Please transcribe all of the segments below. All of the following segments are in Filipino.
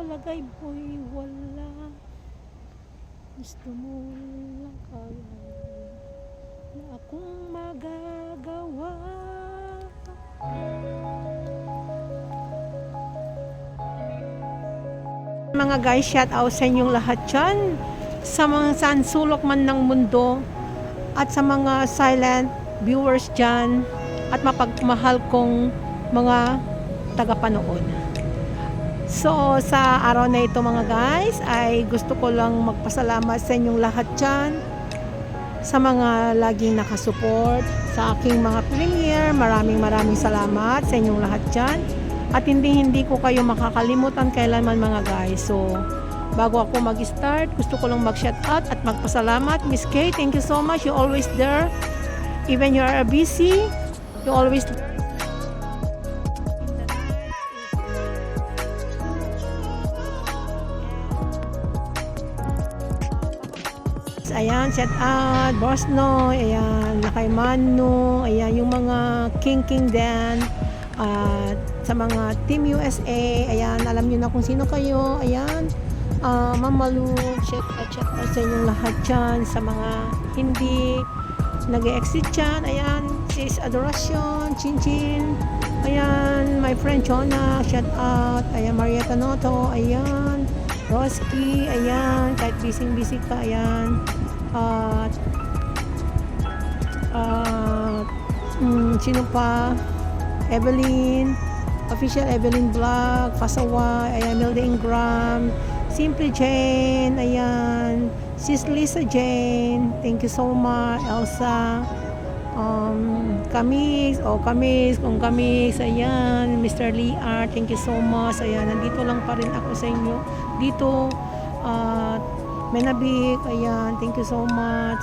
palagay mo'y wala, gusto mo lang kaya na akong magagawa. Mga guys, shout out sa inyong lahat dyan, sa mga saan sulok man ng mundo, at sa mga silent viewers dyan, at mapagmahal kong mga tagapanood. So sa araw na ito mga guys, ay gusto ko lang magpasalamat sa inyong lahat dyan, sa mga laging nakasupport sa aking mga premiere. Maraming salamat sa inyong lahat dyan, at hindi ko kayo makakalimutan kailanman mga guys. So bago ako mag-start, gusto ko lang mag-shout out at magpasalamat. Miss Kay, thank you so much, you always there even you are busy. You always ayan, shout out, Boss Noy, ayan, Lakay Manu, ayan, yung mga King Dan, at sa mga Team USA, ayan, alam nyo na kung sino kayo, ayan, Ma'am Malu, shout out sa inyong lahat dyan, sa mga hindi nag-exit dyan, ayan, Sis Adoracion, Chin, ayan, my friend Jonah, shout out, ayan, Marietta Noto, ayan, Roski, ayan, kahit busy ka, ayan, at sino pa, Evelyn, official Evelyn Vlog, Fasawa, ayan, Milda Ingram, Simply Jane, ayan, Sis Lisa Jane, thank you so much, Elsa, Kamis, kung Kamis, ayan, Mr. Lee Art, thank you so much, ayan, nandito lang pa rin ako sa inyo, dito, Menabik, ayan, thank you so much,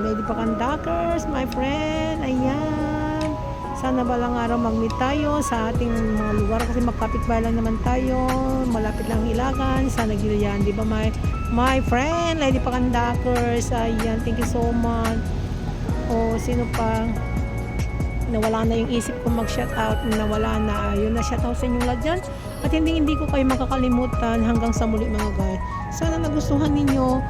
Lady Pakandakers, my friend, ayan, sana balang araw mag-meet tayo sa ating mga lugar kasi magkapit-bahay lang naman tayo, malapit lang Ilagan, sana Gilian, di ba my friend, Lady Pakandakers, ayan, thank you so much. O sino pa, nawala na yung isip ko mag-shoutout, nawala na, yun na, shoutout sa inyong lahat dyan, at hindi ko kayo makakalimutan hanggang sa muli mga guys. Sana nagustuhan ninyo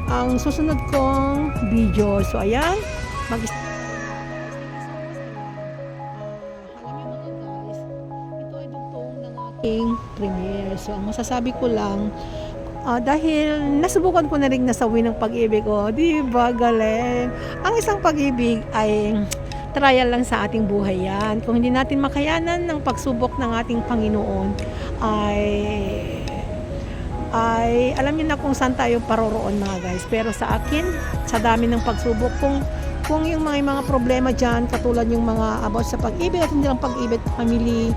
ang susunod kong video. So ayan, alam niyo mga guys, ito ay dugtong ng aking premiere. So ang masasabi ko lang, dahil nasubukan ko na rin nasawi ng pag-ibig ko, di ba galing? Ang isang pag-ibig ay trial lang sa ating buhay yan. Kung hindi natin makayanan ng pagsubok ng ating Panginoon, ay alam niyo na kung saan tayo paroroon mga guys. Pero sa akin, sa dami ng pagsubok, kung yung mga problema dyan, katulad yung mga about sa pag-ibig at hindi lang pag-ibig, family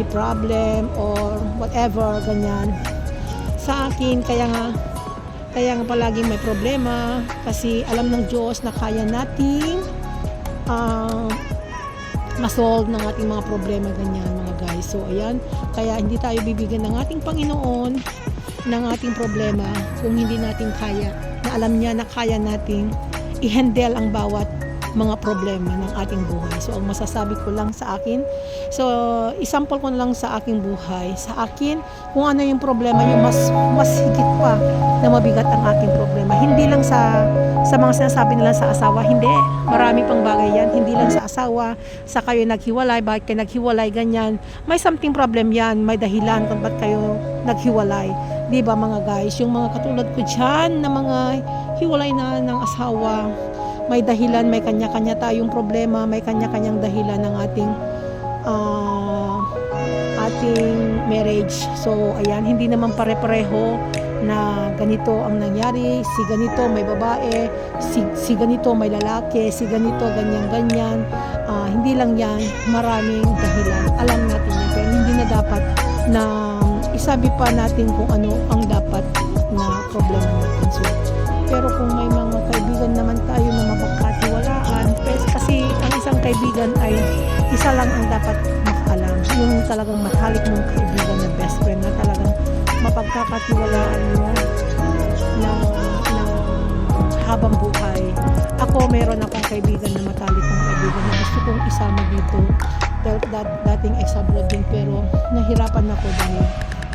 problem or whatever, ganyan. Sa akin, kaya nga palaging may problema kasi alam ng Diyos na kaya nating masolve ng ating mga problema, ganyan mga guys. So ayan, kaya hindi tayo bibigyan ng ating Panginoon ng ating problema kung hindi natin kaya, na alam niya na kaya nating i-handle ang bawat mga problema ng ating buhay. So ang masasabi ko lang sa akin, so isample ko na lang sa aking buhay, sa akin kung ano yung problema, yung mas higit pa na mabigat ang aking problema, hindi lang sa mga sinasabi nila sa asawa, hindi, marami pang bagay yan, hindi lang sa asawa, sa kayo naghiwalay, bakit kayo naghiwalay, ganyan, may something problem yan, may dahilan kung ba't kayo naghiwalay, di ba mga guys, yung mga katulad ko dyan na mga hiwalay na ng asawa, may dahilan, may kanya-kanya tayong problema, may kanya-kanyang dahilan ng ating marriage. So ayan, hindi naman pare-pareho na ganito ang nangyari, si ganito may babae, si ganito may lalaki, si ganito ganyan-ganyan, hindi lang yan, maraming dahilan, alam natin yan, pero hindi na dapat na isabi pa natin kung ano ang dapat na problema natin. So, pero kung may mga kaibigan naman tayo na mapagkatiwalaan, kasi ang isang kaibigan ay isa lang ang dapat makaalam, yung talagang matalik mong kaibigan na best friend na talagang mapagkakatiwalaan mo ng habang buhay. Ako, meron akong kaibigan na matalik kong kaibigan na gusto kong isama dito, dating ex-abroad din, pero nahirapan ako dahil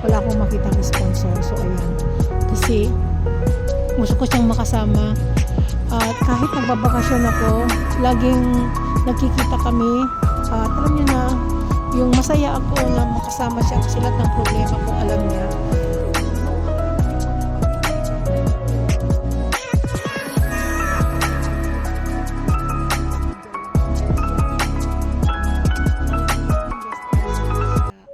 wala akong makitang sponsor. So ayan, kasi gusto ko siyang makasama, at kahit nagbabakasyon ako, laging nagkikita kami, at alam niyo na, yung masaya ako na makasama siya kasi lahat ng problema ko alam niya.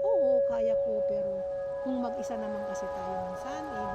Oo, kaya ko, pero kung mag-isa naman kasi tayo minsan, di ba?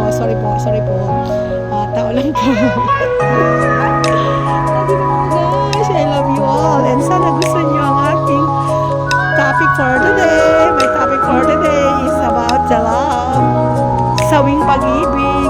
sorry po. Tao lang po. Sabi ko, guys, I love you all. And sana gusto niyo ang aking topic for today. My topic for today is about the love. Sawing pag-ibig.